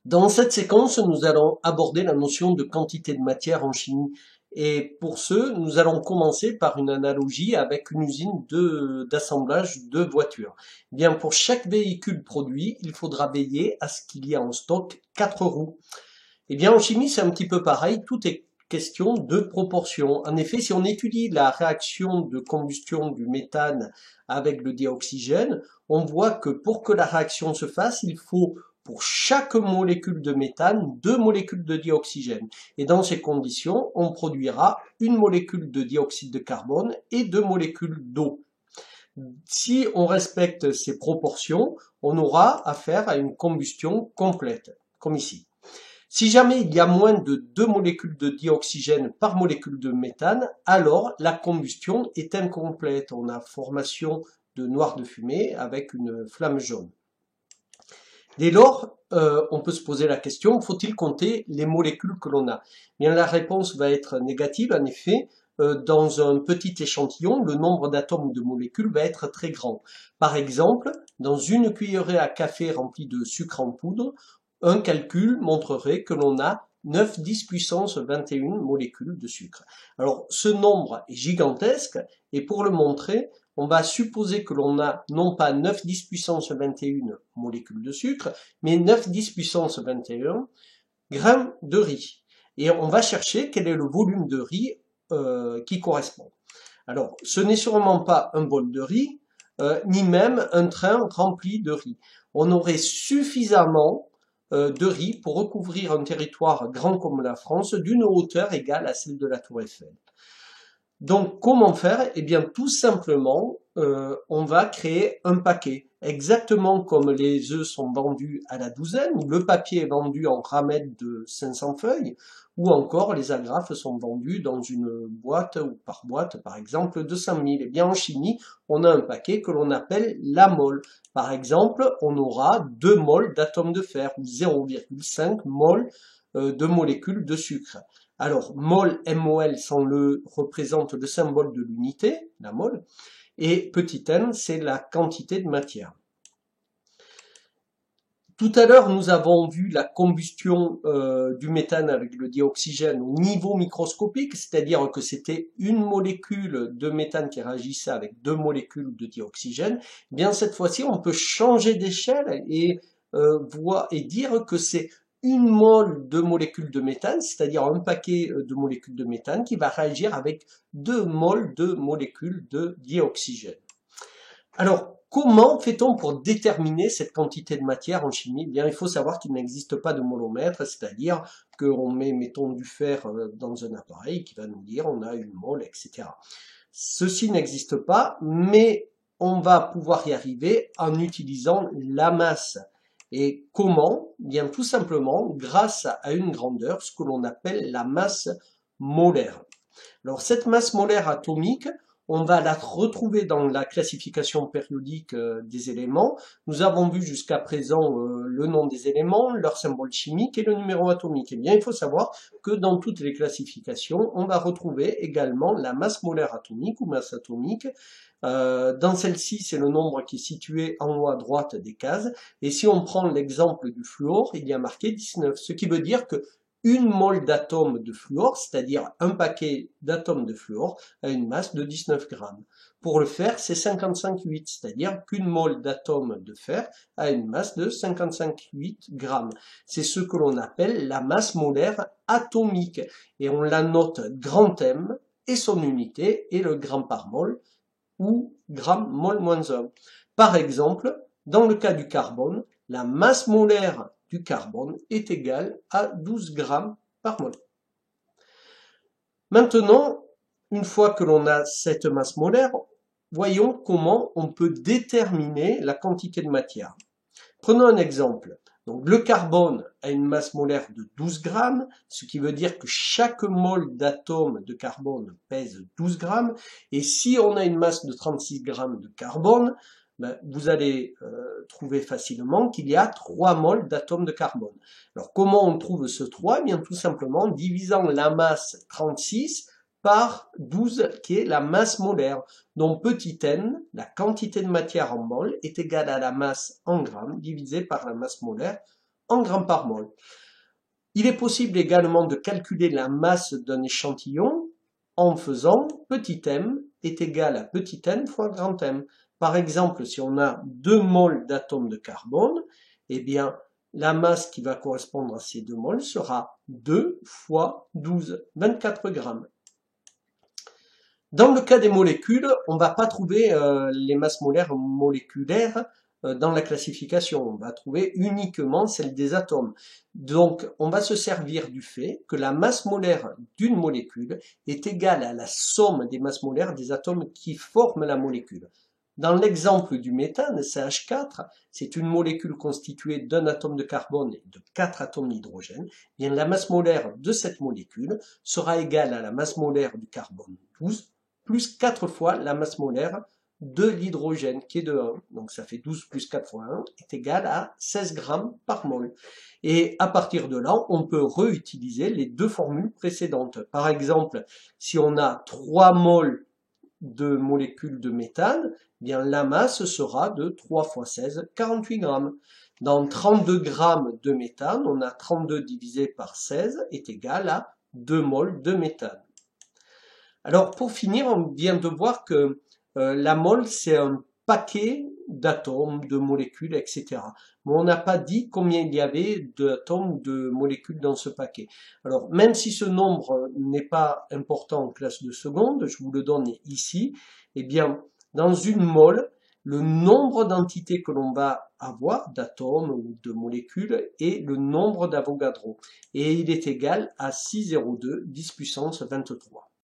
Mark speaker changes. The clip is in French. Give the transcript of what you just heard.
Speaker 1: Dans cette séquence, nous allons aborder la notion de quantité de matière en chimie. Et pour ce, nous allons commencer par une analogie avec une usine d'assemblage de voitures. Bien, pour chaque véhicule produit, il faudra veiller à ce qu'il y ait en stock 4 roues. Eh bien, en chimie, c'est un petit peu pareil, tout est question de proportion. En effet, si on étudie la réaction de combustion du méthane avec le dioxygène, on voit que pour que la réaction se fasse, il faut pour chaque molécule de méthane 2 molécules de dioxygène. Et dans ces conditions, on produira une molécule de dioxyde de carbone et 2 molécules d'eau. Si on respecte ces proportions, on aura affaire à une combustion complète, comme ici. Si jamais il y a moins de 2 molécules de dioxygène par molécule de méthane, alors la combustion est incomplète. On a formation de noir de fumée avec une flamme jaune. Dès lors, on peut se poser la question, faut-il compter les molécules que l'on a? Bien, la réponse va être négative. En effet, dans un petit échantillon, le nombre d'atomes ou de molécules va être très grand. Par exemple, dans une cuillerée à café remplie de sucre en poudre, un calcul montrerait que l'on a 9 10 puissance 21 molécules de sucre. Alors, ce nombre est gigantesque, et pour le montrer, on va supposer que l'on a non pas 9 10 puissance 21 molécules de sucre, mais 9 10 puissance 21 grammes de riz. Et on va chercher quel est le volume de riz qui correspond. Alors, ce n'est sûrement pas un bol de riz, ni même un train rempli de riz. On aurait suffisamment de riz pour recouvrir un territoire grand comme la France d'une hauteur égale à celle de la Tour Eiffel. Donc, comment faire? Eh bien, tout simplement, on va créer un paquet. Exactement comme les œufs sont vendus à la douzaine, le papier est vendu en ramettes de 500 feuilles, ou encore les agrafes sont vendues dans une boîte, ou par boîte, par exemple, de 100 000. Eh bien, en chimie, on a un paquet que l'on appelle la mole. Par exemple, on aura 2 moles d'atomes de fer, ou 0,5 moles de molécules de sucre. Alors, mol, MOL, représente le symbole de l'unité, la mole, et petit m, c'est la quantité de matière. Tout à l'heure, nous avons vu la combustion du méthane avec le dioxygène au niveau microscopique, c'est-à-dire que c'était une molécule de méthane qui réagissait avec 2 molécules de dioxygène. Bien, cette fois-ci, on peut changer d'échelle et dire que c'est une mole de molécules de méthane, c'est-à-dire un paquet de molécules de méthane qui va réagir avec 2 moles de molécules de dioxygène. Alors, comment fait-on pour déterminer cette quantité de matière en chimie? Bien, il faut savoir qu'il n'existe pas de molomètre, c'est-à-dire qu'on met, mettons, du fer dans un appareil qui va nous dire on a une mole, etc. Ceci n'existe pas, mais on va pouvoir y arriver en utilisant la masse. Et comment? Bien, tout simplement grâce à une grandeur, ce que l'on appelle la masse molaire. Alors, cette masse molaire atomique, on va la retrouver dans la classification périodique des éléments. Nous avons vu jusqu'à présent le nom des éléments, leur symbole chimique et le numéro atomique. Eh bien, il faut savoir que dans toutes les classifications, on va retrouver également la masse molaire atomique ou masse atomique. Dans celle-ci, c'est le nombre qui est situé en haut à droite des cases. Et si on prend l'exemple du fluor, il y a marqué 19, ce qui veut dire que une mole d'atomes de fluor, c'est-à-dire un paquet d'atomes de fluor, a une masse de 19 grammes. Pour le fer, c'est 55,8, c'est-à-dire qu'une mole d'atomes de fer a une masse de 55,8 grammes. C'est ce que l'on appelle la masse molaire atomique. Et on la note grand M, et son unité est le gramme par mole, ou gramme mol moins 1. Par exemple, dans le cas du carbone, la masse molaire du carbone est égale à 12 grammes par mol. Maintenant, une fois que l'on a cette masse molaire, voyons comment on peut déterminer la quantité de matière. Prenons un exemple. Donc, le carbone a une masse molaire de 12 grammes, ce qui veut dire que chaque mole d'atome de carbone pèse 12 grammes. Et si on a une masse de 36 grammes de carbone, Ben, vous allez trouver facilement qu'il y a 3 moles d'atomes de carbone. Alors comment on trouve ce 3? Eh bien tout simplement divisant la masse 36 par 12 qui est la masse molaire. Donc petit n, la quantité de matière en mol est égale à la masse en grammes divisé par la masse molaire en grammes par mol. Il est possible également de calculer la masse d'un échantillon en faisant petit m est égal à petit n fois grand M. Par exemple, si on a 2 moles d'atomes de carbone, eh bien, la masse qui va correspondre à ces 2 moles sera 2 fois 12, 24 grammes. Dans le cas des molécules, on ne va pas trouver les masses molaires moléculaires dans la classification. On va trouver uniquement celle des atomes. Donc, on va se servir du fait que la masse molaire d'une molécule est égale à la somme des masses molaires des atomes qui forment la molécule. Dans l'exemple du méthane, CH4, c'est une molécule constituée d'un atome de carbone et de 4 atomes d'hydrogène. Bien, la masse molaire de cette molécule sera égale à la masse molaire du carbone 12 plus 4 fois la masse molaire de l'hydrogène qui est de 1. Donc ça fait 12 plus 4 fois 1 est égal à 16 grammes par mol. Et à partir de là, on peut réutiliser les deux formules précédentes. Par exemple, si on a 3 moles de molécules de méthane, eh bien la masse sera de 3 fois 16, 48 grammes. Dans 32 grammes de méthane, on a 32 divisé par 16 est égal à 2 moles de méthane. Alors pour finir, on vient de voir que la mole c'est un paquet d'atomes, de molécules, etc. Mais on n'a pas dit combien il y avait d'atomes ou de molécules dans ce paquet. Alors même si ce nombre n'est pas important en classe de seconde, je vous le donne ici, eh bien dans une mole, le nombre d'entités que l'on va avoir, d'atomes ou de molécules, est le nombre d'Avogadro. Et il est égal à 6,02 10 puissance 23.